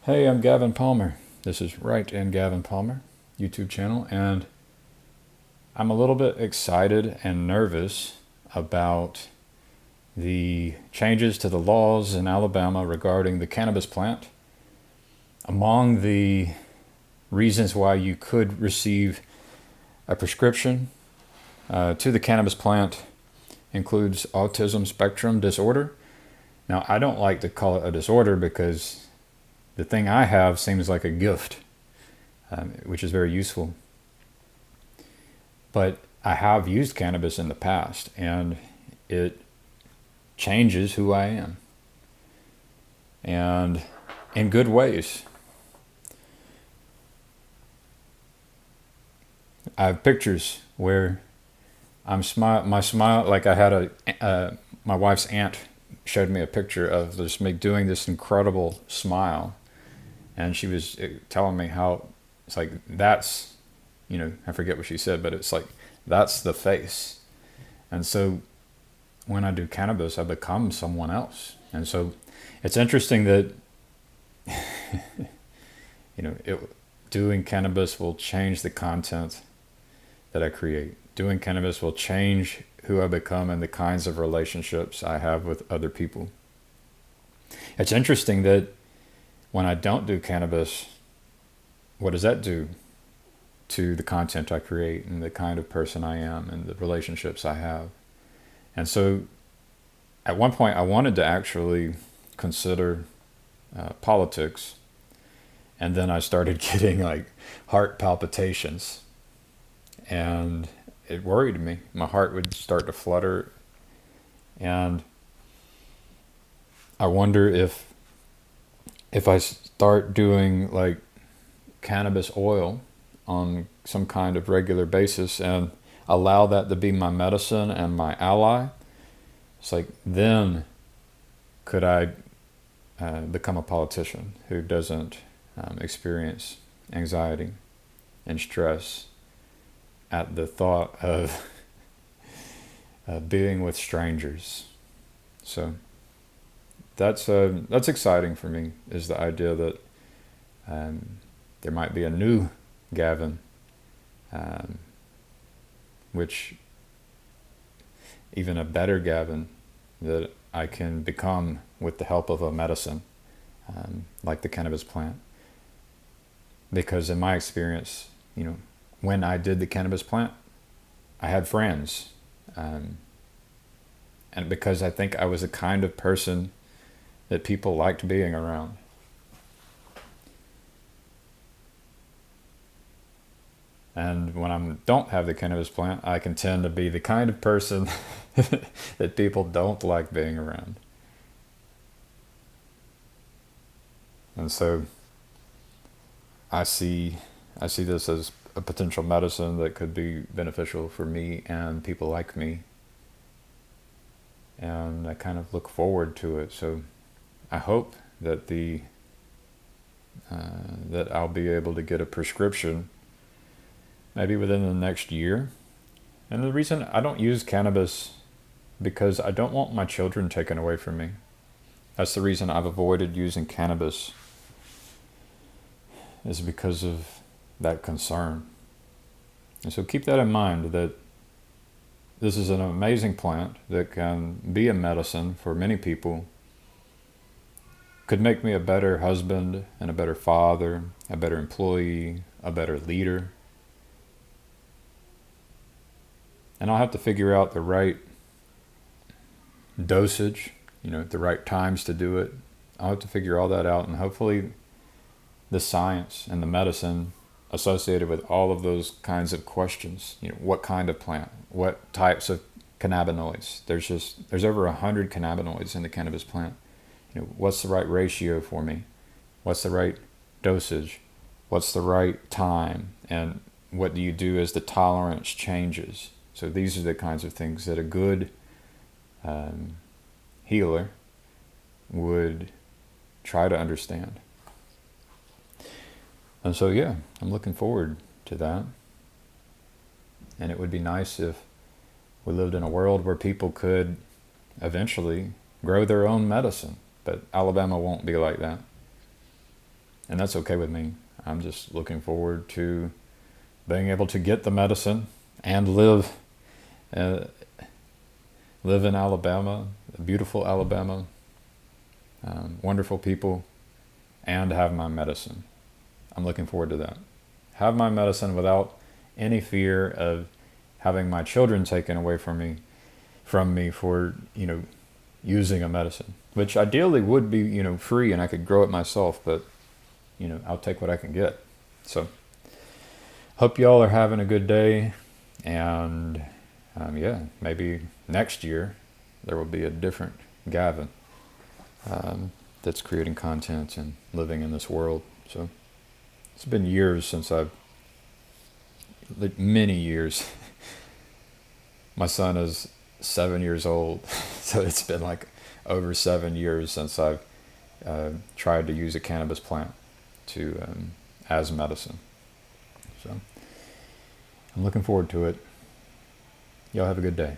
Hey, I'm Gavin Palmer. This is Right and Gavin Palmer YouTube channel, and I'm a little bit excited and nervous about the changes to the laws in Alabama regarding the cannabis plant. Among the reasons why you could receive a prescription to the cannabis plant includes autism spectrum disorder. Now, I don't like to call it a disorder because the thing I have seems like a gift, which is very useful. But I have used cannabis in the past, and it changes who I am, and in good ways. I have pictures where I'm my smile, like I had my wife's aunt showed me a picture of just me doing this incredible smile, and she was telling me how it's like, that's, I forget what she said, but it's like, that's the face. And so when I do cannabis, I become someone else. And so it's interesting that, doing cannabis will change the content that I create. Doing cannabis will change who I become and the kinds of relationships I have with other people. It's interesting that when I don't do cannabis, what does that do to the content I create and the kind of person I am and the relationships I have? And so at one point I wanted to actually consider politics, and then I started getting like heart palpitations, and it worried me. My heart would start to flutter, and I wonder if I start doing like cannabis oil on some kind of regular basis and allow that to be my medicine and my ally, it's like, then could I become a politician who doesn't experience anxiety and stress at the thought of being with strangers. So that's exciting for me, is the idea that there might be a new Gavin, which even a better Gavin that I can become with the help of a medicine, like the cannabis plant. Because in my experience, when I did the cannabis plant, I had friends, and because I think I was the kind of person that people liked being around. And when I don't have the cannabis plant, I can tend to be the kind of person that people don't like being around. And so I see this as a potential medicine that could be beneficial for me and people like me. And I kind of look forward to it. So I hope that that I'll be able to get a prescription maybe within the next year. And the reason I don't use cannabis, because I don't want my children taken away from me. That's the reason I've avoided using cannabis, is because of that concern. And so keep that in mind, that this is an amazing plant that can be a medicine for many people. Could make me a better husband and a better father, a better employee, a better leader. And I'll have to figure out the right dosage, the right times to do it. I'll have to figure all that out, and hopefully the science and the medicine associated with all of those kinds of questions, what kind of plant, what types of cannabinoids. There's over 100 cannabinoids in the cannabis plant. What's the right ratio for me? What's the right dosage? What's the right time? And what do you do as the tolerance changes? So these are the kinds of things that a good healer would try to understand. And so, yeah, I'm looking forward to that. And it would be nice if we lived in a world where people could eventually grow their own medicine. But Alabama won't be like that. And that's okay with me. I'm just looking forward to being able to get the medicine and uh, live in Alabama, beautiful Alabama, wonderful people, and have my medicine. I'm looking forward to that. Have my medicine without any fear of having my children taken away from me for, using a medicine, which ideally would be, free and I could grow it myself, but, I'll take what I can get. So hope y'all are having a good day, and maybe next year there will be a different Gavin that's creating content and living in this world. So it's been years since many years. My son is 7 years old, so it's been like over 7 years since I've tried to use a cannabis plant as medicine. So I'm looking forward to it. Y'all have a good day.